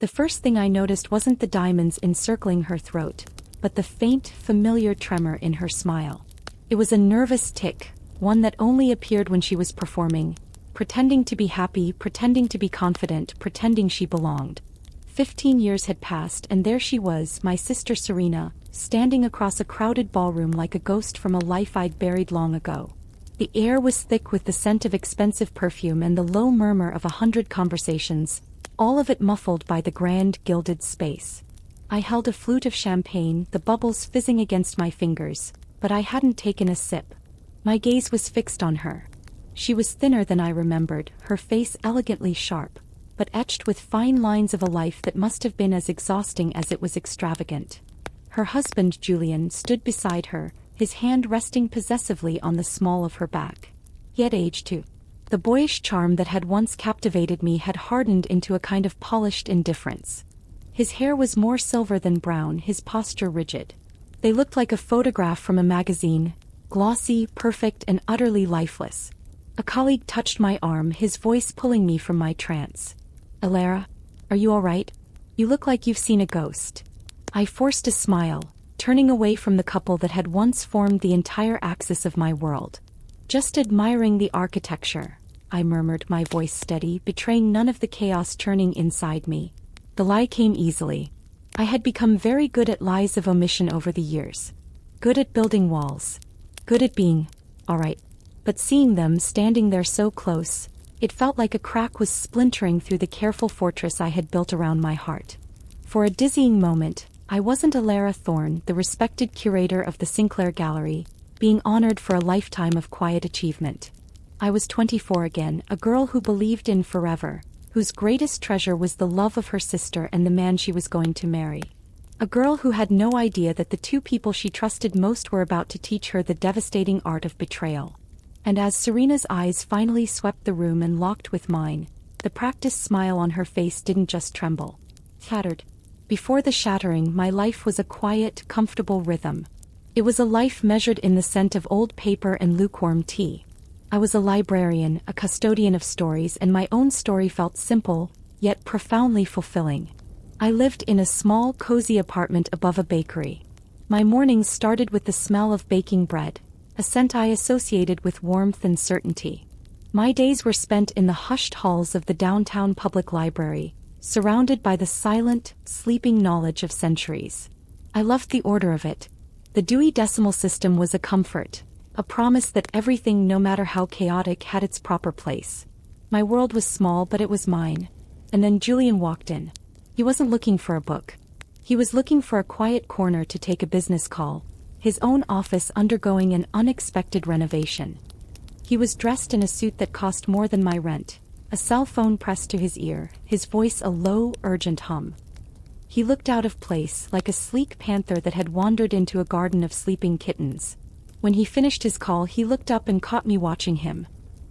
The first thing I noticed wasn't the diamonds encircling her throat, but the faint, familiar tremor in her smile. It was a nervous tick, one that only appeared when she was performing, pretending to be happy, pretending to be confident, pretending she belonged. 15 years had passed and there she was, my sister Serena, standing across a crowded ballroom like a ghost from a life I'd buried long ago. The air was thick with the scent of expensive perfume and the low murmur of 100 conversations, all of it muffled by the grand gilded space. I held a flute of champagne, the bubbles fizzing against my fingers, but I hadn't taken a sip. My gaze was fixed on her. She was thinner than I remembered, her face elegantly sharp, but etched with fine lines of a life that must have been as exhausting as it was extravagant. Her husband, Julian, stood beside her, his hand resting possessively on the small of her back. He had aged too. The boyish charm that had once captivated me had hardened into a kind of polished indifference. His hair was more silver than brown, his posture rigid. They looked like a photograph from a magazine, glossy, perfect, and utterly lifeless. A colleague touched my arm, his voice pulling me from my trance. "Alara, are you all right? You look like you've seen a ghost." I forced a smile, turning away from the couple that had once formed the entire axis of my world. "Just admiring the architecture," I murmured, my voice steady, betraying none of the chaos churning inside me. The lie came easily. I had become very good at lies of omission over the years. Good at building walls. Good at being, all right. But seeing them standing there so close, it felt like a crack was splintering through the careful fortress I had built around my heart. For a dizzying moment, I wasn't Alara Thorne, the respected curator of the Sinclair Gallery, being honored for a lifetime of quiet achievement. I was 24 again, a girl who believed in forever, whose greatest treasure was the love of her sister and the man she was going to marry. A girl who had no idea that the two people she trusted most were about to teach her the devastating art of betrayal. And as Serena's eyes finally swept the room and locked with mine, the practiced smile on her face didn't just tremble. Shattered. Before the shattering, my life was a quiet, comfortable rhythm. It was a life measured in the scent of old paper and lukewarm tea. I was a librarian, a custodian of stories, and my own story felt simple, yet profoundly fulfilling. I lived in a small, cozy apartment above a bakery. My mornings started with the smell of baking bread, a scent I associated with warmth and certainty. My days were spent in the hushed halls of the downtown public library, surrounded by the silent, sleeping knowledge of centuries. I loved the order of it. The Dewey Decimal System was a comfort, a promise that everything, no matter how chaotic, had its proper place. My world was small, but it was mine. And then Julian walked in. He wasn't looking for a book. He was looking for a quiet corner to take a business call, his own office undergoing an unexpected renovation. He was dressed in a suit that cost more than my rent, a cell phone pressed to his ear, his voice a low, urgent hum. He looked out of place, like a sleek panther that had wandered into a garden of sleeping kittens. When he finished his call, he looked up and caught me watching him.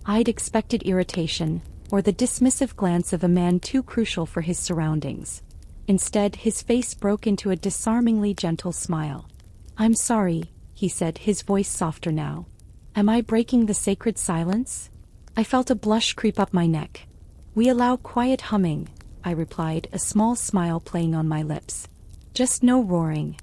I'd expected irritation, or the dismissive glance of a man too crucial for his surroundings. Instead, his face broke into a disarmingly gentle smile. "I'm sorry," he said, his voice softer now. "Am I breaking the sacred silence?" I felt a blush creep up my neck. "We allow quiet humming," I replied, a small smile playing on my lips. "Just no roaring."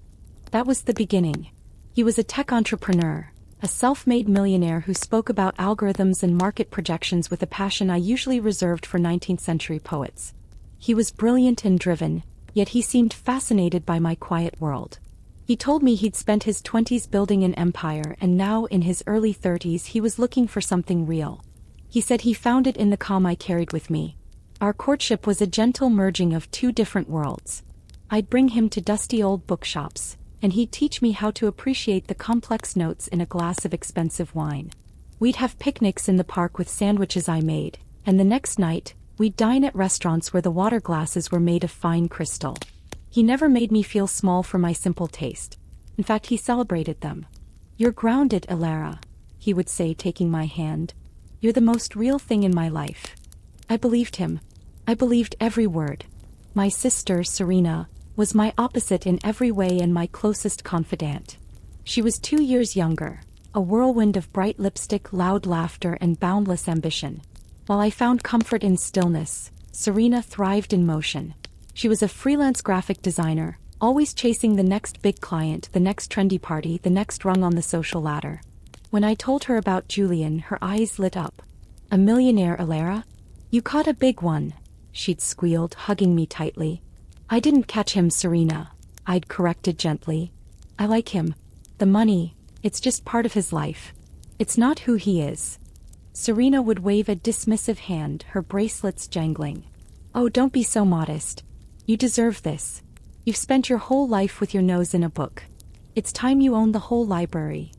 That was the beginning. He was a tech entrepreneur, a self-made millionaire who spoke about algorithms and market projections with a passion I usually reserved for 19th century poets. He was brilliant and driven, yet he seemed fascinated by my quiet world. He told me he'd spent his 20s building an empire and now in his early 30s he was looking for something real. He said he found it in the calm I carried with me. Our courtship was a gentle merging of two different worlds. I'd bring him to dusty old bookshops, and he'd teach me how to appreciate the complex notes in a glass of expensive wine. We'd have picnics in the park with sandwiches I made, and the next night, we'd dine at restaurants where the water glasses were made of fine crystal. He never made me feel small for my simple taste. In fact, he celebrated them. "You're grounded, Alara," he would say, taking my hand. "You're the most real thing in my life." I believed him. I believed every word. My sister, Serena, was my opposite in every way and my closest confidant. She was 2 years younger, a whirlwind of bright lipstick, loud laughter, and boundless ambition. While I found comfort in stillness, Serena thrived in motion. She was a freelance graphic designer, always chasing the next big client, the next trendy party, the next rung on the social ladder. When I told her about Julian, her eyes lit up. "A millionaire, Alara? You caught a big one," she'd squealed, hugging me tightly. "I didn't catch him, Serena," I'd corrected gently. "I like him. The money, it's just part of his life. It's not who he is." Serena would wave a dismissive hand, her bracelets jangling. "Oh, don't be so modest. You deserve this. You've spent your whole life with your nose in a book. It's time you own the whole library."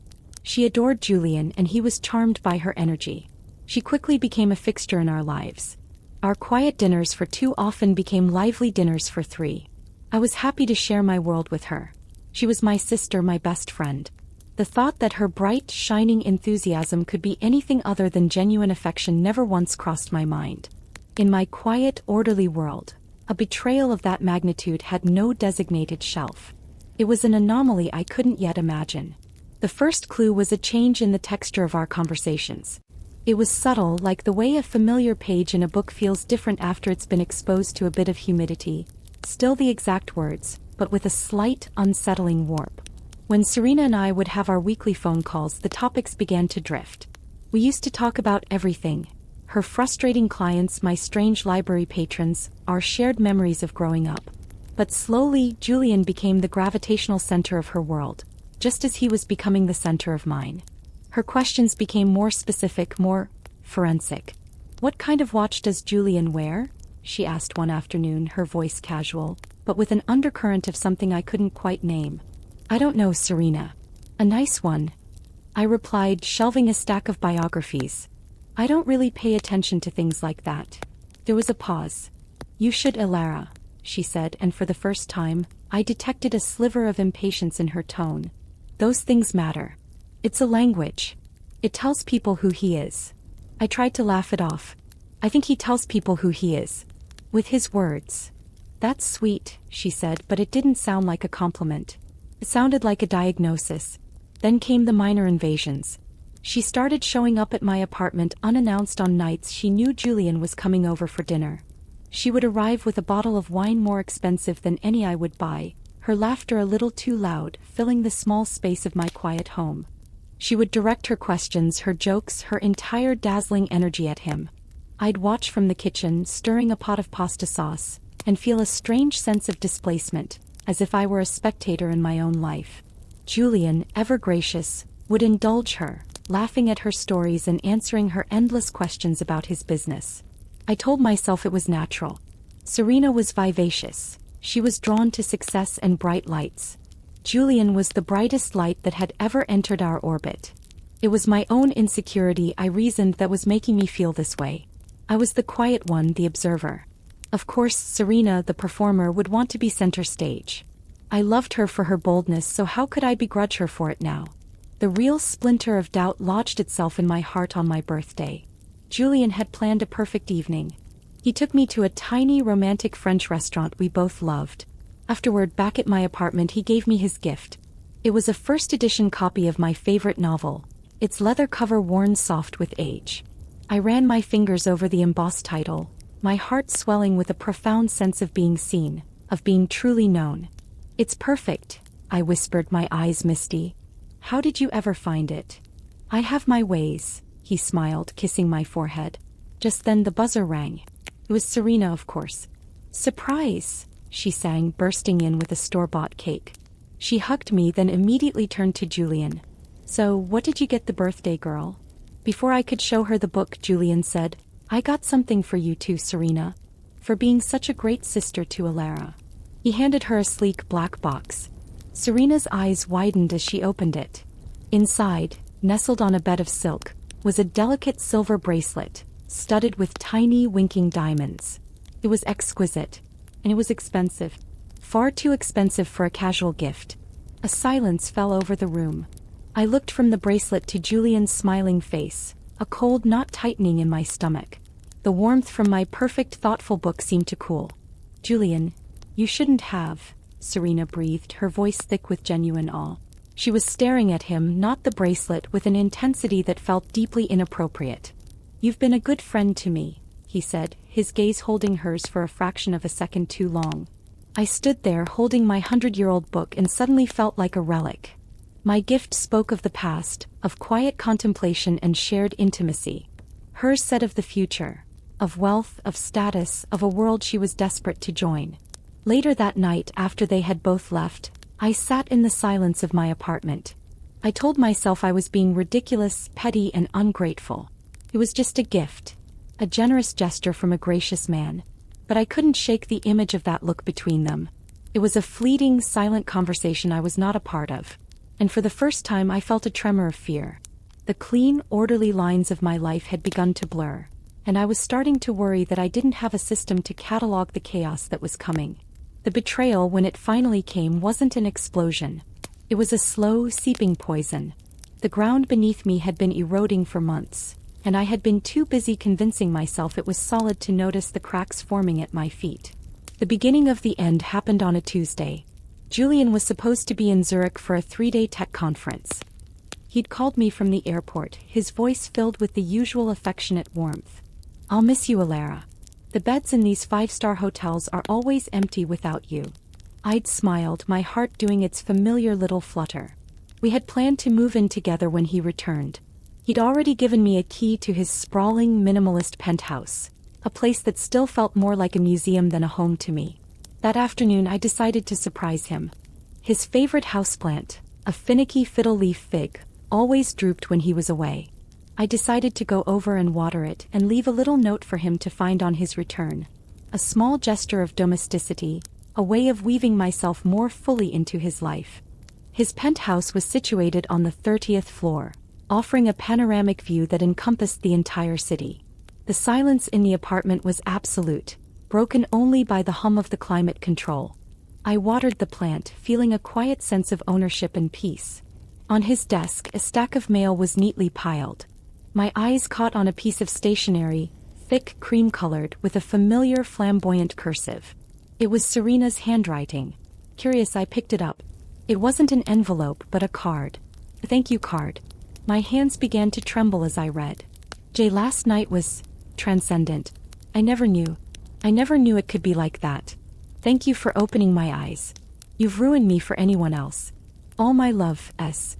She adored Julian, and he was charmed by her energy. She quickly became a fixture in our lives. Our quiet dinners for two often became lively dinners for three. I was happy to share my world with her. She was my sister, my best friend. The thought that her bright, shining enthusiasm could be anything other than genuine affection never once crossed my mind. In my quiet, orderly world, a betrayal of that magnitude had no designated shelf. It was an anomaly I couldn't yet imagine. The first clue was a change in the texture of our conversations. It was subtle, like the way a familiar page in a book feels different after it's been exposed to a bit of humidity. Still the exact words, but with a slight, unsettling warp. When Serena and I would have our weekly phone calls, the topics began to drift. We used to talk about everything. Her frustrating clients, my strange library patrons, our shared memories of growing up. But slowly, Julian became the gravitational center of her world, just as he was becoming the center of mine. Her questions became more specific, more forensic. "What kind of watch does Julian wear?" she asked one afternoon, her voice casual, but with an undercurrent of something I couldn't quite name. "I don't know, Serena. A nice one," I replied, shelving a stack of biographies. "I don't really pay attention to things like that." There was a pause. "You should, Alara," she said, and for the first time, I detected a sliver of impatience in her tone. "Those things matter. It's a language. It tells people who he is." I tried to laugh it off. "I think he tells people who he is. With his words." "That's sweet," she said, but it didn't sound like a compliment. It sounded like a diagnosis. Then came the minor invasions. She started showing up at my apartment unannounced on nights she knew Julian was coming over for dinner. She would arrive with a bottle of wine more expensive than any I would buy, her laughter a little too loud, filling the small space of my quiet home. She would direct her questions, her jokes, her entire dazzling energy at him. I'd watch from the kitchen, stirring a pot of pasta sauce, and feel a strange sense of displacement, as if I were a spectator in my own life. Julian, ever gracious, would indulge her, laughing at her stories and answering her endless questions about his business. I told myself it was natural. Serena was vivacious. She was drawn to success and bright lights. Julian was the brightest light that had ever entered our orbit. It was my own insecurity, I reasoned, that was making me feel this way. I was the quiet one, the observer. Of course, Serena, the performer, would want to be center stage. I loved her for her boldness, so how could I begrudge her for it now? The real splinter of doubt lodged itself in my heart on my birthday. Julian had planned a perfect evening. He took me to a tiny romantic French restaurant we both loved. Afterward, back at my apartment, he gave me his gift. It was a first edition copy of my favorite novel, its leather cover worn soft with age. I ran my fingers over the embossed title, my heart swelling with a profound sense of being seen, of being truly known. "It's perfect," I whispered, my eyes misty. "How did you ever find it?" "I have my ways," he smiled, kissing my forehead. Just then the buzzer rang. It was Serena, of course. "Surprise!" she sang, bursting in with a store-bought cake. She hugged me, then immediately turned to Julian. "So, what did you get the birthday girl?" Before I could show her the book, Julian said, "I got something for you too, Serena, for being such a great sister to Alara." He handed her a sleek black box. Serena's eyes widened as she opened it. Inside, nestled on a bed of silk, was a delicate silver bracelet, studded with tiny, winking diamonds. It was exquisite, and it was expensive. Far too expensive for a casual gift. A silence fell over the room. I looked from the bracelet to Julian's smiling face, a cold knot tightening in my stomach. The warmth from my perfect, thoughtful book seemed to cool. "Julian, you shouldn't have," Serena breathed, her voice thick with genuine awe. She was staring at him, not the bracelet, with an intensity that felt deeply inappropriate. "You've been a good friend to me. he said, his gaze holding hers for a fraction of a second too long. I stood there holding my 100-year-old book and suddenly felt like a relic. My gift spoke of the past, of quiet contemplation and shared intimacy. Hers said of the future, of wealth, of status, of a world she was desperate to join. Later that night, after they had both left, I sat in the silence of my apartment. I told myself I was being ridiculous, petty, and ungrateful. It was just a gift, a generous gesture from a gracious man. But I couldn't shake the image of that look between them. It was a fleeting, silent conversation I was not a part of. And for the first time I felt a tremor of fear. The clean, orderly lines of my life had begun to blur, and I was starting to worry that I didn't have a system to catalog the chaos that was coming. The betrayal, when it finally came, wasn't an explosion. It was a slow, seeping poison. The ground beneath me had been eroding for months, and I had been too busy convincing myself it was solid to notice the cracks forming at my feet. The beginning of the end happened on a Tuesday. Julian was supposed to be in Zurich for a 3-day tech conference. He'd called me from the airport, his voice filled with the usual affectionate warmth. "I'll miss you, Alara. The beds in these 5-star hotels are always empty without you." I'd smiled, my heart doing its familiar little flutter. We had planned to move in together when he returned. He'd already given me a key to his sprawling, minimalist penthouse, a place that still felt more like a museum than a home to me. That afternoon I decided to surprise him. His favorite houseplant, a finicky fiddle-leaf fig, always drooped when he was away. I decided to go over and water it and leave a little note for him to find on his return. A small gesture of domesticity, a way of weaving myself more fully into his life. His penthouse was situated on the 30th floor, offering a panoramic view that encompassed the entire city. The silence in the apartment was absolute, broken only by the hum of the climate control. I watered the plant, feeling a quiet sense of ownership and peace. On his desk, a stack of mail was neatly piled. My eyes caught on a piece of stationery, thick, cream-colored, with a familiar flamboyant cursive. It was Serena's handwriting. Curious, I picked it up. It wasn't an envelope, but a card. A thank you card. My hands began to tremble as I read. "Jay, last night was transcendent. I never knew it could be like that. Thank you for opening my eyes. You've ruined me for anyone else. All my love, S."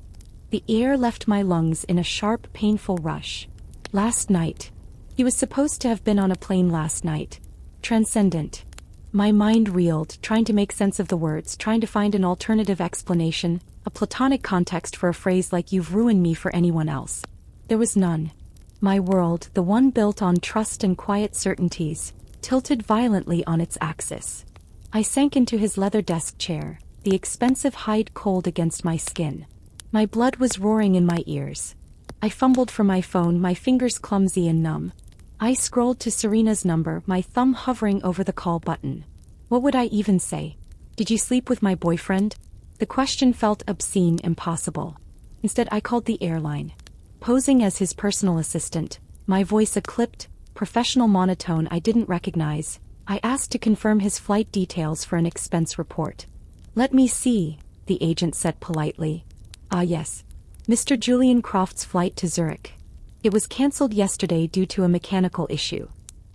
The air left my lungs in a sharp, painful rush. Last night. He was supposed to have been on a plane last night. Transcendent. My mind reeled, trying to make sense of the words, trying to find an alternative explanation, a platonic context for a phrase like "you've ruined me for anyone else." There was none. My world, the one built on trust and quiet certainties, tilted violently on its axis. I sank into his leather desk chair, the expensive hide cold against my skin. My blood was roaring in my ears. I fumbled for my phone, my fingers clumsy and numb. I scrolled to Serena's number, my thumb hovering over the call button. What would I even say? "Did you sleep with my boyfriend?" The question felt obscene, impossible. Instead, I called the airline. Posing as his personal assistant, my voice a clipped, professional monotone I didn't recognize, I asked to confirm his flight details for an expense report. "Let me see," the agent said politely. "Ah yes. Mr. Julian Croft's flight to Zurich. It was cancelled yesterday due to a mechanical issue.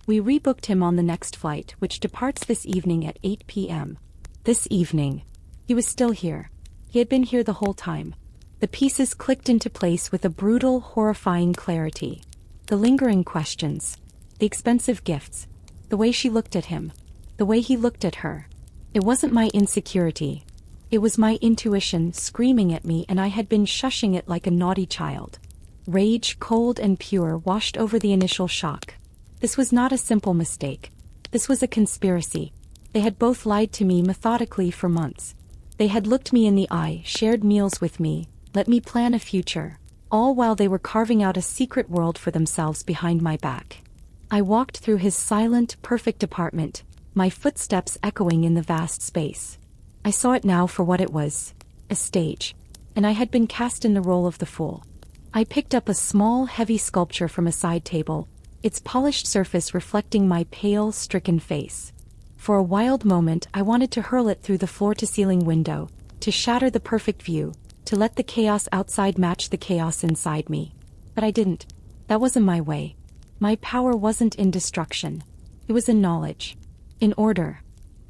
We rebooked him on the next flight, which departs this evening at 8 p.m. This evening. He was still here. He had been here the whole time. The pieces clicked into place with a brutal, horrifying clarity. The lingering questions. The expensive gifts. The way she looked at him. The way he looked at her. It wasn't my insecurity. It was my intuition screaming at me, and I had been shushing it like a naughty child. Rage, cold and pure, washed over the initial shock. This was not a simple mistake. This was a conspiracy. They had both lied to me methodically for months. They had looked me in the eye, shared meals with me, let me plan a future, all while they were carving out a secret world for themselves behind my back. I walked through his silent, perfect apartment, my footsteps echoing in the vast space. I saw it now for what it was, a stage, and I had been cast in the role of the fool. I picked up a small, heavy sculpture from a side table, its polished surface reflecting my pale, stricken face. For a wild moment I wanted to hurl it through the floor-to-ceiling window, to shatter the perfect view, to let the chaos outside match the chaos inside me. But I didn't. That wasn't my way. My power wasn't in destruction. It was in knowledge. In order.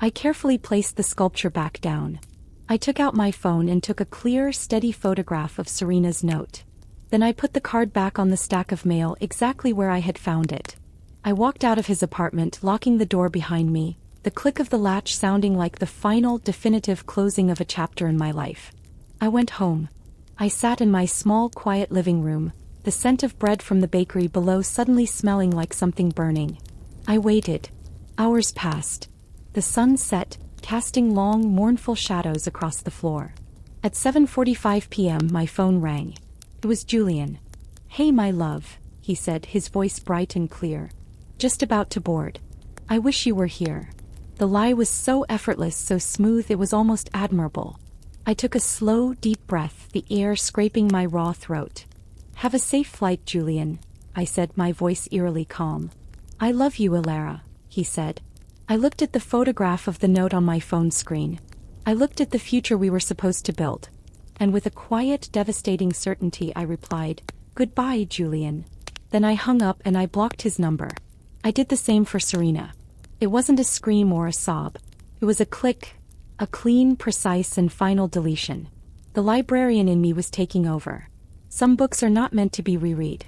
I carefully placed the sculpture back down. I took out my phone and took a clear, steady photograph of Serena's note. Then I put the card back on the stack of mail exactly where I had found it. I walked out of his apartment, locking the door behind me, the click of the latch sounding like the final, definitive closing of a chapter in my life. I went home. I sat in my small, quiet living room, the scent of bread from the bakery below suddenly smelling like something burning. I waited. Hours passed. The sun set, casting long, mournful shadows across the floor. At 7:45 p.m. my phone rang. It was Julian. "Hey, my love," he said, his voice bright and clear. "Just about to board. I wish you were here." The lie was so effortless, so smooth, it was almost admirable. I took a slow, deep breath, the air scraping my raw throat. "Have a safe flight, Julian," I said, my voice eerily calm. "I love you, Alara," he said. I looked at the photograph of the note on my phone screen. I looked at the future we were supposed to build. And with a quiet, devastating certainty I replied, "Goodbye, Julian." Then I hung up and I blocked his number. I did the same for Serena. It wasn't a scream or a sob. It was a click, a clean, precise and final deletion. The librarian in me was taking over. Some books are not meant to be reread.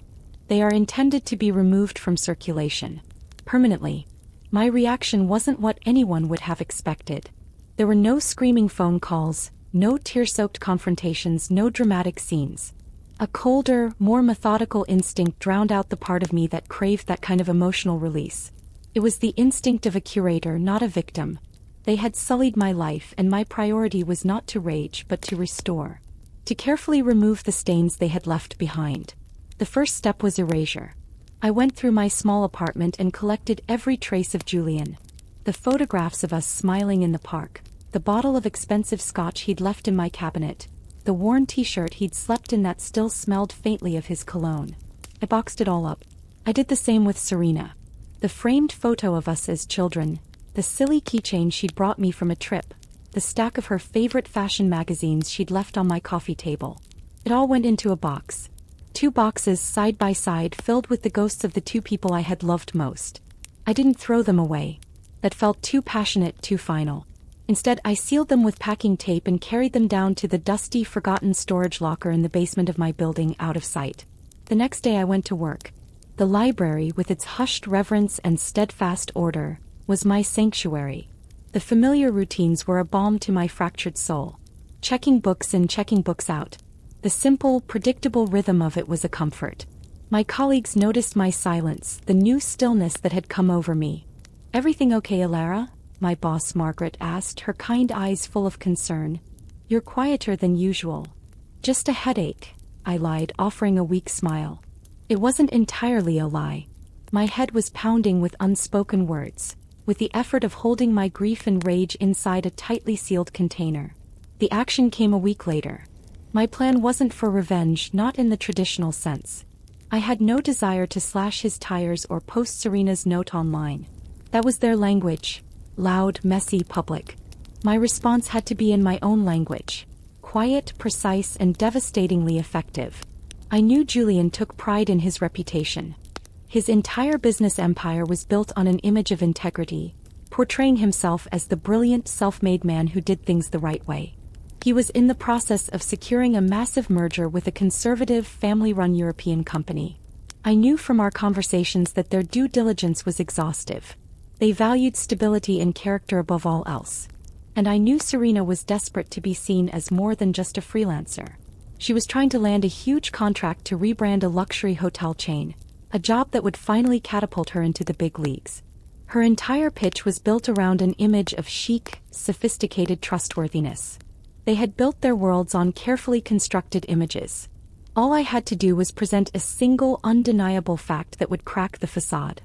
They are intended to be removed from circulation. Permanently. My reaction wasn't what anyone would have expected. There were no screaming phone calls, no tear-soaked confrontations, no dramatic scenes. A colder, more methodical instinct drowned out the part of me that craved that kind of emotional release. It was the instinct of a curator, not a victim. They had sullied my life, and my priority was not to rage but to restore. To carefully remove the stains they had left behind. The first step was erasure. I went through my small apartment and collected every trace of Julian. The photographs of us smiling in the park, the bottle of expensive scotch he'd left in my cabinet, the worn t-shirt he'd slept in that still smelled faintly of his cologne. I boxed it all up. I did the same with Serena. The framed photo of us as children, the silly keychain she'd brought me from a trip, the stack of her favorite fashion magazines she'd left on my coffee table. It all went into a box. 2 boxes side by side filled with the ghosts of the 2 people I had loved most. I didn't throw them away. That felt too passionate, too final. Instead, I sealed them with packing tape and carried them down to the dusty, forgotten storage locker in the basement of my building, out of sight. The next day I went to work. The library, with its hushed reverence and steadfast order, was my sanctuary. The familiar routines were a balm to my fractured soul. Checking books in, checking books out. The simple, predictable rhythm of it was a comfort. My colleagues noticed my silence, the new stillness that had come over me. "Everything okay, Alara?" my boss Margaret asked, her kind eyes full of concern. "You're quieter than usual." "Just a headache," I lied, offering a weak smile. It wasn't entirely a lie. My head was pounding with unspoken words, with the effort of holding my grief and rage inside a tightly sealed container. The action came a week later. My plan wasn't for revenge, not in the traditional sense. I had no desire to slash his tires or post Serena's note online. That was their language. Loud, messy, public. My response had to be in my own language. Quiet, precise, and devastatingly effective. I knew Julian took pride in his reputation. His entire business empire was built on an image of integrity, portraying himself as the brilliant, self-made man who did things the right way. He was in the process of securing a massive merger with a conservative, family-run European company. I knew from our conversations that their due diligence was exhaustive. They valued stability and character above all else. And I knew Serena was desperate to be seen as more than just a freelancer. She was trying to land a huge contract to rebrand a luxury hotel chain, a job that would finally catapult her into the big leagues. Her entire pitch was built around an image of chic, sophisticated trustworthiness. They had built their worlds on carefully constructed images. All I had to do was present a single undeniable fact that would crack the facade.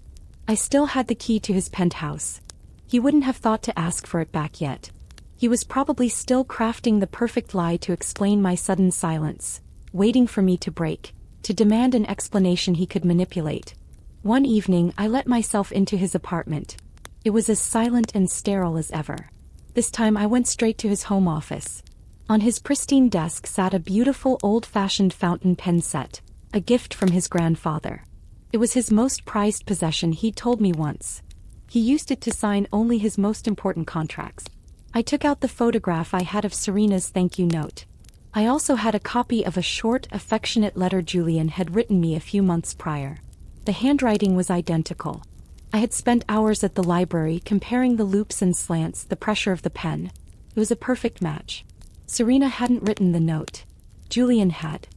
I still had the key to his penthouse. He wouldn't have thought to ask for it back yet. He was probably still crafting the perfect lie to explain my sudden silence, waiting for me to break, to demand an explanation he could manipulate. One evening I let myself into his apartment. It was as silent and sterile as ever. This time I went straight to his home office. On his pristine desk sat a beautiful old-fashioned fountain pen set, a gift from his grandfather. It was his most prized possession, he told me once. He used it to sign only his most important contracts. I took out the photograph I had of Serena's thank you note. I also had a copy of a short, affectionate letter Julian had written me a few months prior. The handwriting was identical. I had spent hours at the library comparing the loops and slants, the pressure of the pen. It was a perfect match. Serena hadn't written the note. Julian had.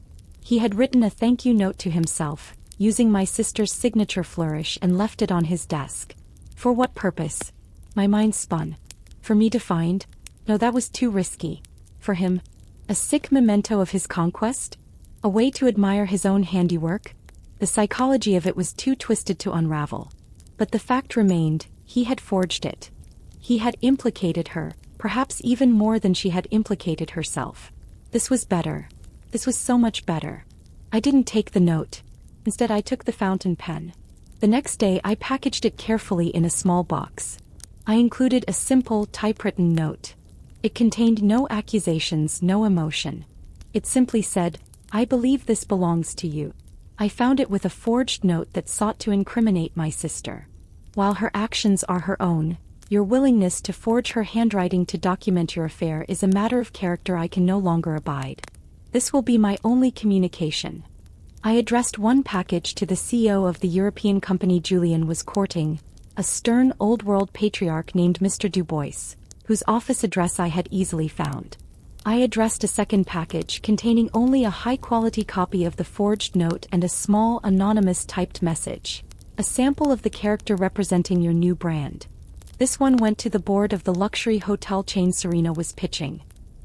He had written a thank you note to himself, using my sister's signature flourish, and left it on his desk. For what purpose? My mind spun. For me to find? No, that was too risky. For him? A sick memento of his conquest? A way to admire his own handiwork? The psychology of it was too twisted to unravel. But the fact remained, he had forged it. He had implicated her, perhaps even more than she had implicated herself. This was better. This was so much better. I didn't take the note. Instead, I took the fountain pen. The next day, I packaged it carefully in a small box. I included a simple, typewritten note. It contained no accusations, no emotion. It simply said, "I believe this belongs to you." I found it with a forged note that sought to incriminate my sister. While her actions are her own, your willingness to forge her handwriting to document your affair is a matter of character I can no longer abide. This will be my only communication. I addressed one package to the CEO of the European company Julian was courting, a stern old-world patriarch named Mr. Dubois, whose office address I had easily found. I addressed a second package containing only a high-quality copy of the forged note and a small, anonymous typed message, a sample of the character representing your new brand. This one went to the board of the luxury hotel chain Serena was pitching.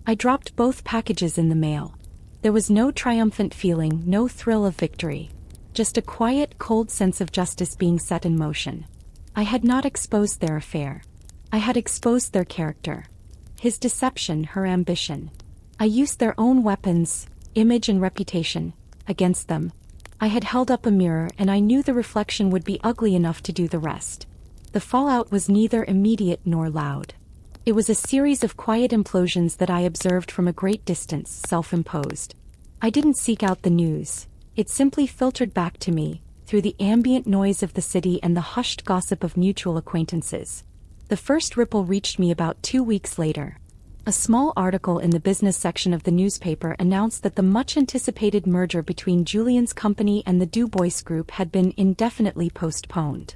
I dropped both packages in the mail. There was no triumphant feeling, no thrill of victory. Just a quiet, cold sense of justice being set in motion. I had not exposed their affair. I had exposed their character. His deception, her ambition. I used their own weapons, image and reputation, against them. I had held up a mirror and I knew the reflection would be ugly enough to do the rest. The fallout was neither immediate nor loud. It was a series of quiet implosions that I observed from a great distance, self-imposed. I didn't seek out the news. It simply filtered back to me, through the ambient noise of the city and the hushed gossip of mutual acquaintances. The first ripple reached me about 2 weeks later. A small article in the business section of the newspaper announced that the much-anticipated merger between Julian's company and the Dubois Group had been indefinitely postponed.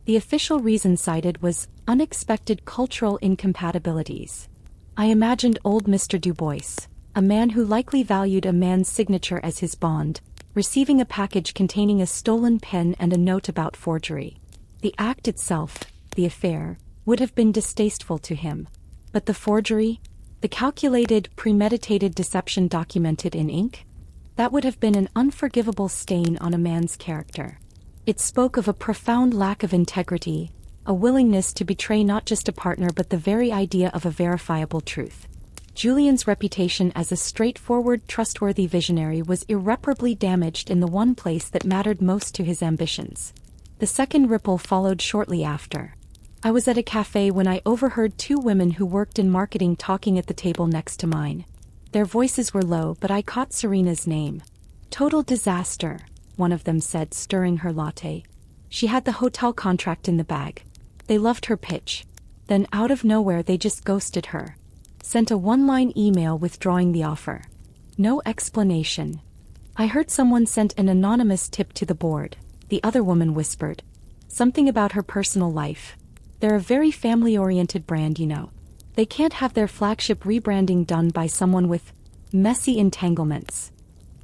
The official reason cited was unexpected cultural incompatibilities. I imagined old Mr. Dubois, a man who likely valued a man's signature as his bond, receiving a package containing a stolen pen and a note about forgery. The act itself, the affair, would have been distasteful to him. But the forgery, the calculated, premeditated deception documented in ink, that would have been an unforgivable stain on a man's character. It spoke of a profound lack of integrity, a willingness to betray not just a partner but the very idea of a verifiable truth. Julian's reputation as a straightforward, trustworthy visionary was irreparably damaged in the one place that mattered most to his ambitions. The second ripple followed shortly after. I was at a cafe when I overheard two women who worked in marketing talking at the table next to mine. Their voices were low, but I caught Serena's name. "Total disaster," one of them said, stirring her latte. She had the hotel contract in the bag. They loved her pitch. Then out of nowhere they just ghosted her. Sent a one-line email withdrawing the offer. No explanation. I heard someone sent an anonymous tip to the board. The other woman whispered. Something about her personal life. They're a very family-oriented brand, you know. They can't have their flagship rebranding done by someone with messy entanglements.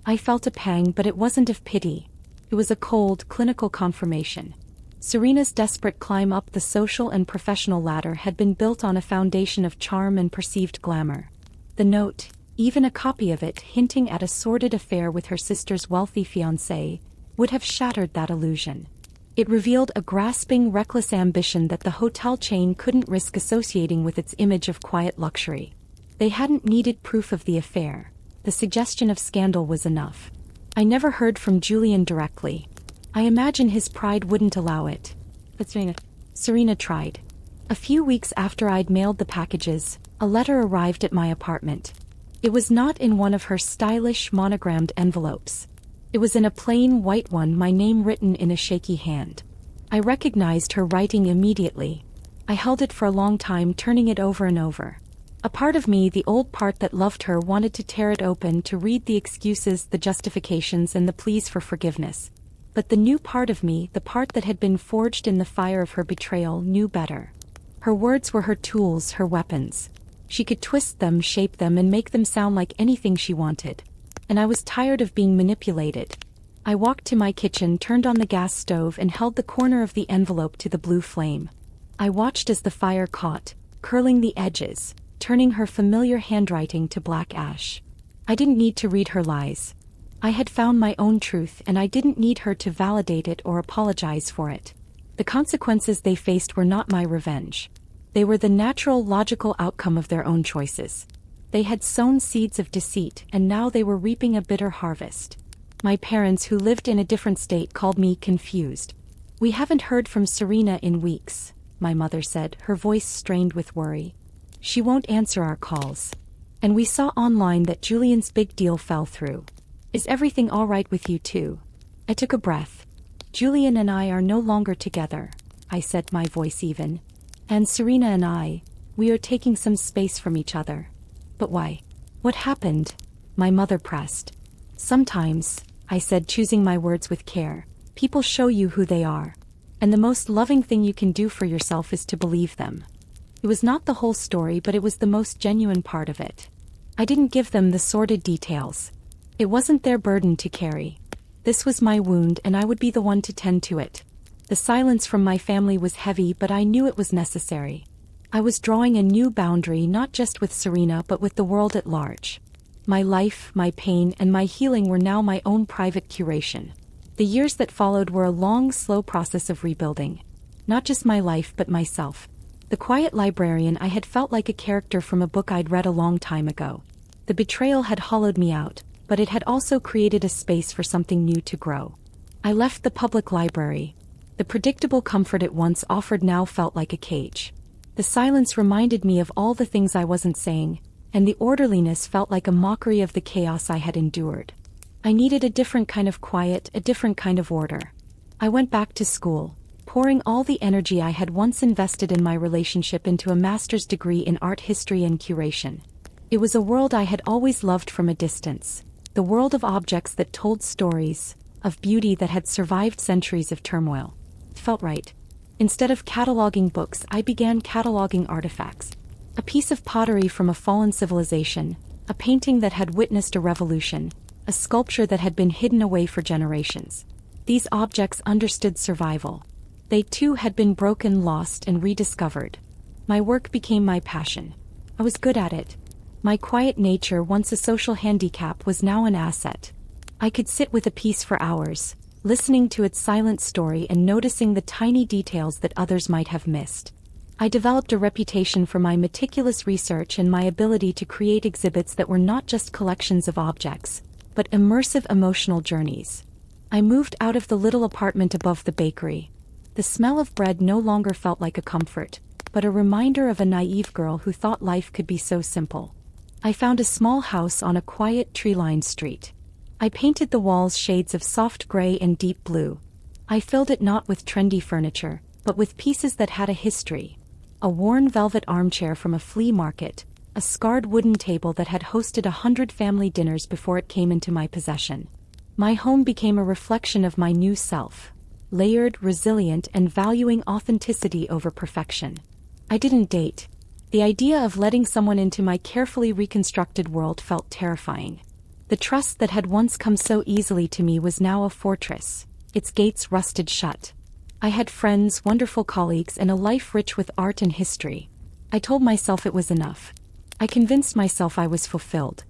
I felt a pang, but it wasn't of pity. It was a cold, clinical confirmation. Serena's desperate climb up the social and professional ladder had been built on a foundation of charm and perceived glamour. The note, even a copy of it hinting at a sordid affair with her sister's wealthy fiancé, would have shattered that illusion. It revealed a grasping, reckless ambition that the hotel chain couldn't risk associating with its image of quiet luxury. They hadn't needed proof of the affair. The suggestion of scandal was enough. I never heard from Julian directly. I imagine his pride wouldn't allow it. But Serena tried. A few weeks after I'd mailed the packages, a letter arrived at my apartment. It was not in one of her stylish, monogrammed envelopes. It was in a plain white one, my name written in a shaky hand. I recognized her writing immediately. I held it for a long time, turning it over and over. A part of me, the old part that loved her, wanted to tear it open, to read the excuses, the justifications, and the pleas for forgiveness. But the new part of me, the part that had been forged in the fire of her betrayal, knew better. Her words were her tools, her weapons. She could twist them, shape them, and make them sound like anything she wanted. And I was tired of being manipulated. I walked to my kitchen, turned on the gas stove, and held the corner of the envelope to the blue flame. I watched as the fire caught, curling the edges, turning her familiar handwriting to black ash. I didn't need to read her lies. I had found my own truth, and I didn't need her to validate it or apologize for it. The consequences they faced were not my revenge. They were the natural, logical outcome of their own choices. They had sown seeds of deceit, and now they were reaping a bitter harvest. My parents, who lived in a different state, called me confused. "We haven't heard from Serena in weeks," my mother said, her voice strained with worry. "She won't answer our calls. And we saw online that Julian's big deal fell through. Is everything all right with you too?" I took a breath. "Julian and I are no longer together," I said, my voice even. "And Serena and I, we are taking some space from each other." "But why? What happened?" my mother pressed. "Sometimes," I said, choosing my words with care, "people show you who they are. And the most loving thing you can do for yourself is to believe them." It was not the whole story, but it was the most genuine part of it. I didn't give them the sordid details. It wasn't their burden to carry. This was my wound, and I would be the one to tend to it. The silence from my family was heavy, but I knew it was necessary. I was drawing a new boundary, not just with Serena, but with the world at large. My life, my pain, and my healing were now my own private curation. The years that followed were a long, slow process of rebuilding. Not just my life, but myself. The quiet librarian I had felt like a character from a book I'd read a long time ago. The betrayal had hollowed me out, but it had also created a space for something new to grow. I left the public library. The predictable comfort it once offered now felt like a cage. The silence reminded me of all the things I wasn't saying, and the orderliness felt like a mockery of the chaos I had endured. I needed a different kind of quiet, a different kind of order. I went back to school, pouring all the energy I had once invested in my relationship into a master's degree in art history and curation. It was a world I had always loved from a distance, the world of objects that told stories, of beauty that had survived centuries of turmoil. It felt right. Instead of cataloging books, I began cataloging artifacts. A piece of pottery from a fallen civilization, a painting that had witnessed a revolution, a sculpture that had been hidden away for generations. These objects understood survival. They too had been broken, lost, and rediscovered. My work became my passion. I was good at it. My quiet nature, once a social handicap, was now an asset. I could sit with a piece for hours, listening to its silent story and noticing the tiny details that others might have missed. I developed a reputation for my meticulous research and my ability to create exhibits that were not just collections of objects, but immersive emotional journeys. I moved out of the little apartment above the bakery. The smell of bread no longer felt like a comfort, but a reminder of a naive girl who thought life could be so simple. I found a small house on a quiet, tree-lined street. I painted the walls shades of soft gray and deep blue. I filled it not with trendy furniture, but with pieces that had a history. A worn velvet armchair from a flea market, a scarred wooden table that had hosted 100 family dinners before it came into my possession. My home became a reflection of my new self, layered, resilient, and valuing authenticity over perfection. I didn't date. The idea of letting someone into my carefully reconstructed world felt terrifying. The trust that had once come so easily to me was now a fortress, its gates rusted shut. I had friends, wonderful colleagues, and a life rich with art and history. I told myself it was enough. I convinced myself I was fulfilled.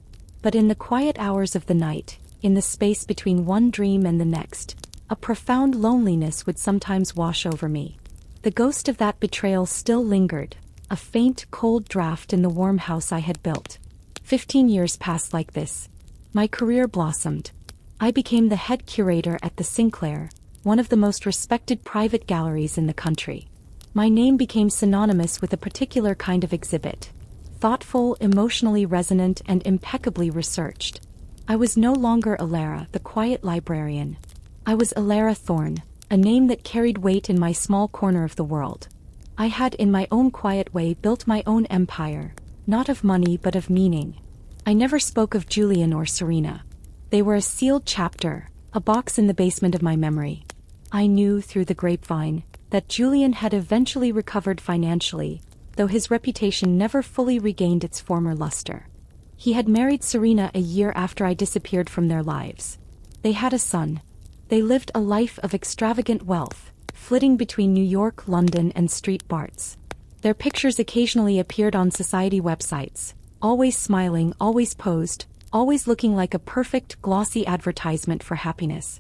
But in the quiet hours of the night, in the space between one dream and the next, a profound loneliness would sometimes wash over me. The ghost of that betrayal still lingered, a faint, cold draft in the warm house I had built. 15 years passed like this. My career blossomed. I became the head curator at the Sinclair, one of the most respected private galleries in the country. My name became synonymous with a particular kind of exhibit. Thoughtful, emotionally resonant, and impeccably researched. I was no longer Alara, the quiet librarian. I was Alara Thorne, a name that carried weight in my small corner of the world. I had in my own quiet way built my own empire, not of money but of meaning. I never spoke of Julian or Serena. They were a sealed chapter, a box in the basement of my memory. I knew through the grapevine that Julian had eventually recovered financially, though his reputation never fully regained its former luster. He had married Serena a year after I disappeared from their lives. They had a son. They lived a life of extravagant wealth, flitting between New York, London, and street Barts. Their pictures occasionally appeared on society websites, always smiling, always posed, always looking like a perfect, glossy advertisement for happiness.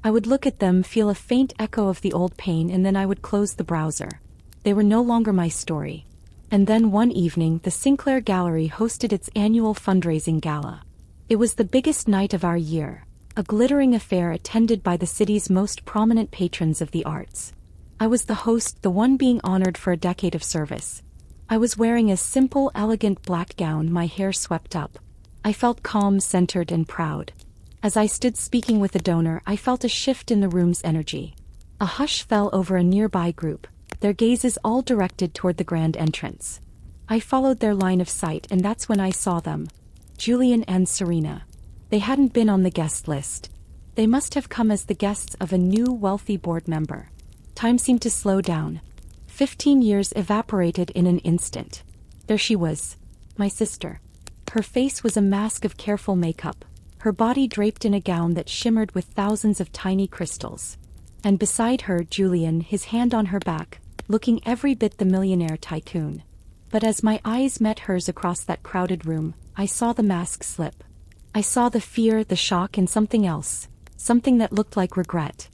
I would look at them, feel a faint echo of the old pain, and then I would close the browser. They were no longer my story. And then one evening, the Sinclair Gallery hosted its annual fundraising gala. It was the biggest night of our year, a glittering affair attended by the city's most prominent patrons of the arts. I was the host, the one being honored for a decade of service. I was wearing a simple, elegant black gown, my hair swept up. I felt calm, centered, and proud. As I stood speaking with the donor, I felt a shift in the room's energy. A hush fell over a nearby group, their gazes all directed toward the grand entrance. I followed their line of sight, and that's when I saw them. Julian and Serena. They hadn't been on the guest list. They must have come as the guests of a new wealthy board member. Time seemed to slow down. 15 years evaporated in an instant. There she was, my sister. Her face was a mask of careful makeup, her body draped in a gown that shimmered with thousands of tiny crystals. And beside her, Julian, his hand on her back, looking every bit the millionaire tycoon. But as my eyes met hers across that crowded room, I saw the mask slip. I saw the fear, the shock, and something else, something that looked like regret.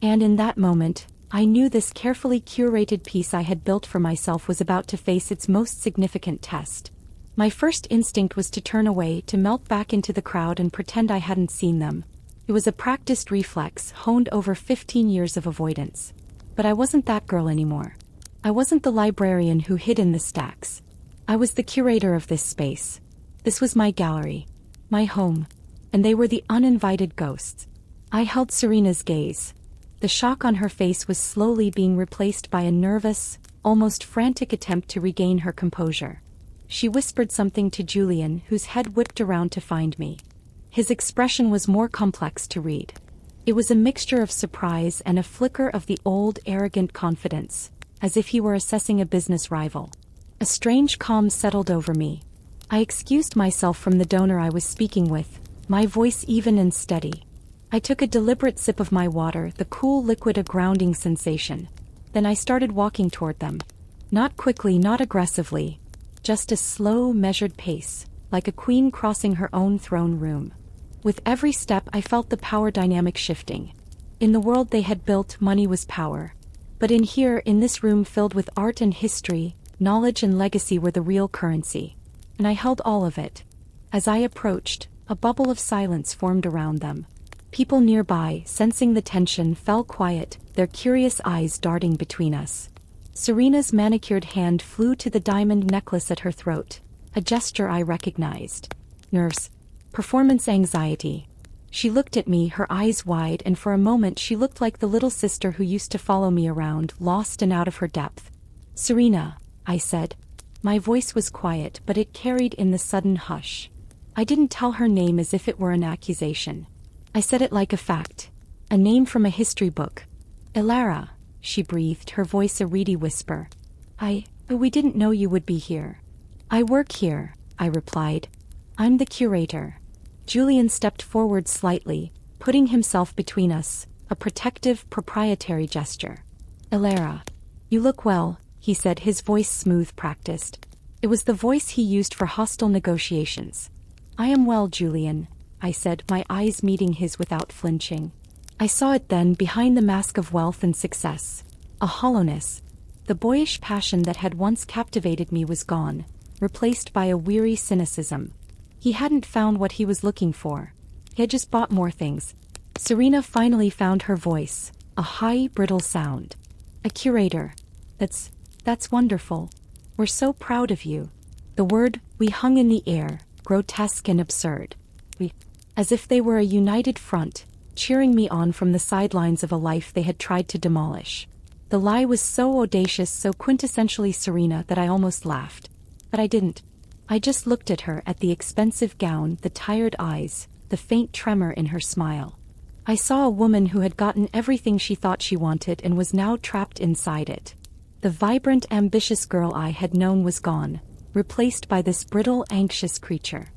And in that moment, I knew this carefully curated piece I had built for myself was about to face its most significant test. My first instinct was to turn away, to melt back into the crowd and pretend I hadn't seen them. It was a practiced reflex, honed over 15 years of avoidance. But I wasn't that girl anymore. I wasn't the librarian who hid in the stacks. I was the curator of this space. This was my gallery, my home, and they were the uninvited ghosts. I held Serena's gaze. The shock on her face was slowly being replaced by a nervous, almost frantic attempt to regain her composure. She whispered something to Julian, whose head whipped around to find me. His expression was more complex to read. It was a mixture of surprise and a flicker of the old, arrogant confidence, as if he were assessing a business rival. A strange calm settled over me. I excused myself from the donor I was speaking with, my voice even and steady. I took a deliberate sip of my water, the cool liquid a grounding sensation. Then I started walking toward them. Not quickly, not aggressively. Just a slow, measured pace, like a queen crossing her own throne room. With every step I felt the power dynamic shifting. In the world they had built, money was power. But in here, in this room filled with art and history, knowledge and legacy were the real currency. And I held all of it. As I approached, a bubble of silence formed around them. People nearby, sensing the tension, fell quiet, their curious eyes darting between us. Serena's manicured hand flew to the diamond necklace at her throat, a gesture I recognized. Nerves. Performance anxiety. She looked at me, her eyes wide, and for a moment she looked like the little sister who used to follow me around, lost and out of her depth. Serena, I said. My voice was quiet, but it carried in the sudden hush. I didn't tell her name as if it were an accusation. I said it like a fact. A name from a history book. Alara, she breathed, her voice a reedy whisper. We didn't know you would be here. I work here, I replied. I'm the curator. Julian stepped forward slightly, putting himself between us, a protective, proprietary gesture. Alara, you look well, he said, his voice smooth, practiced. It was the voice he used for hostile negotiations. I am well, Julian, I said, my eyes meeting his without flinching. I saw it then, behind the mask of wealth and success. A hollowness. The boyish passion that had once captivated me was gone, replaced by a weary cynicism. He hadn't found what he was looking for. He had just bought more things. Serena finally found her voice, a high, brittle sound. A curator. That's wonderful. We're so proud of you. The word, we hung in the air, grotesque and absurd. as if they were a united front, cheering me on from the sidelines of a life they had tried to demolish. The lie was so audacious, so quintessentially Serena, that I almost laughed. But I didn't. I just looked at her, at the expensive gown, the tired eyes, the faint tremor in her smile. I saw a woman who had gotten everything she thought she wanted and was now trapped inside it. The vibrant, ambitious girl I had known was gone, replaced by this brittle, anxious creature.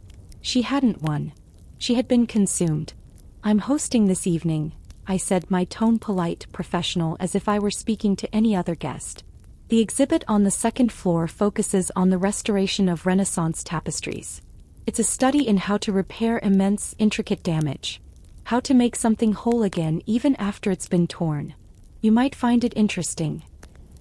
She hadn't won. She had been consumed. "I'm hosting this evening," I said, my tone polite, professional, as if I were speaking to any other guest. "The exhibit on the second floor focuses on the restoration of Renaissance tapestries. It's a study in how to repair immense, intricate damage. How to make something whole again even after it's been torn. You might find it interesting."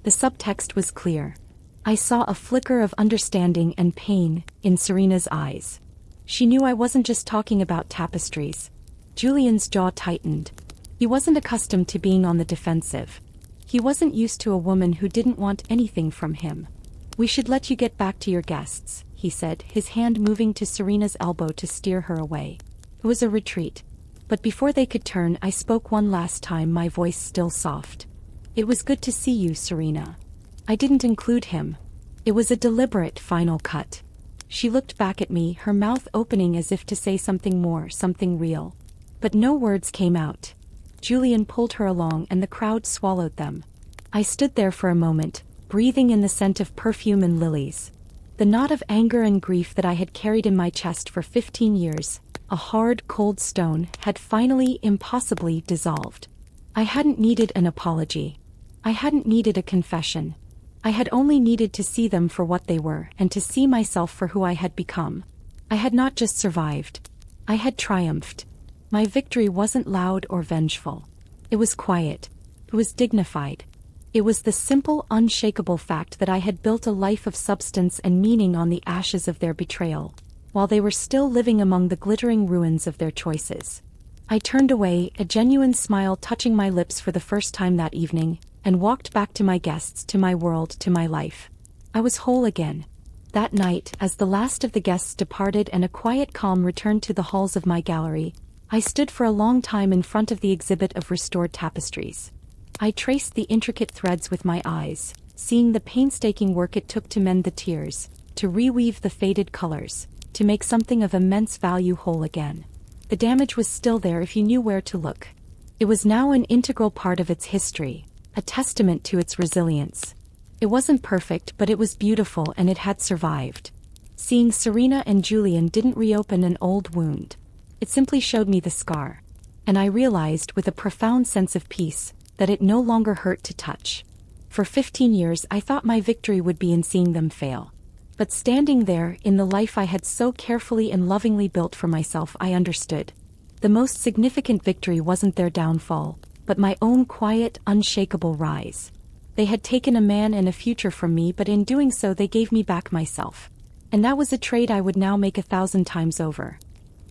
The subtext was clear. I saw a flicker of understanding and pain in Serena's eyes. She knew I wasn't just talking about tapestries. Julian's jaw tightened. He wasn't accustomed to being on the defensive. He wasn't used to a woman who didn't want anything from him. "We should let you get back to your guests," he said, his hand moving to Serena's elbow to steer her away. It was a retreat. But before they could turn, I spoke one last time, my voice still soft. "It was good to see you, Serena." I didn't include him. It was a deliberate final cut. She looked back at me, her mouth opening as if to say something more, something real. But no words came out. Julian pulled her along and the crowd swallowed them. I stood there for a moment, breathing in the scent of perfume and lilies. The knot of anger and grief that I had carried in my chest for 15 years, a hard, cold stone, had finally, impossibly dissolved. I hadn't needed an apology. I hadn't needed a confession. I had only needed to see them for what they were, and to see myself for who I had become. I had not just survived. I had triumphed. My victory wasn't loud or vengeful. It was quiet. It was dignified. It was the simple, unshakable fact that I had built a life of substance and meaning on the ashes of their betrayal, while they were still living among the glittering ruins of their choices. I turned away, a genuine smile touching my lips for the first time that evening, and walked back to my guests, to my world, to my life. I was whole again. That night, as the last of the guests departed and a quiet calm returned to the halls of my gallery, I stood for a long time in front of the exhibit of restored tapestries. I traced the intricate threads with my eyes, seeing the painstaking work it took to mend the tears, to reweave the faded colors, to make something of immense value whole again. The damage was still there if you knew where to look. It was now an integral part of its history, a testament to its resilience. It wasn't perfect, but it was beautiful, and it had survived. Seeing Serena and Julian didn't reopen an old wound. It simply showed me the scar. And I realized, with a profound sense of peace, that it no longer hurt to touch. For 15 years I thought my victory would be in seeing them fail. But standing there, in the life I had so carefully and lovingly built for myself, I understood. The most significant victory wasn't their downfall, but my own quiet, unshakable rise. They had taken a man and a future from me, but in doing so they gave me back myself. And that was a trade I would now make 1,000 times over.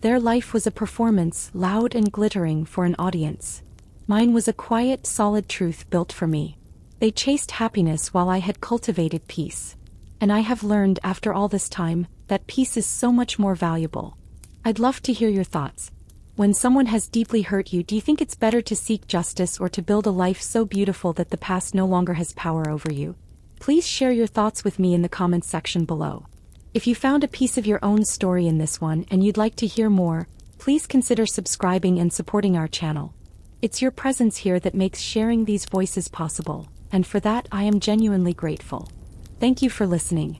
Their life was a performance, loud and glittering, for an audience. Mine was a quiet, solid truth built for me. They chased happiness while I had cultivated peace. And I have learned, after all this time, that peace is so much more valuable. I'd love to hear your thoughts. When someone has deeply hurt you, do you think it's better to seek justice or to build a life so beautiful that the past no longer has power over you? Please share your thoughts with me in the comments section below. If you found a piece of your own story in this one and you'd like to hear more, please consider subscribing and supporting our channel. It's your presence here that makes sharing these voices possible, and for that I am genuinely grateful. Thank you for listening.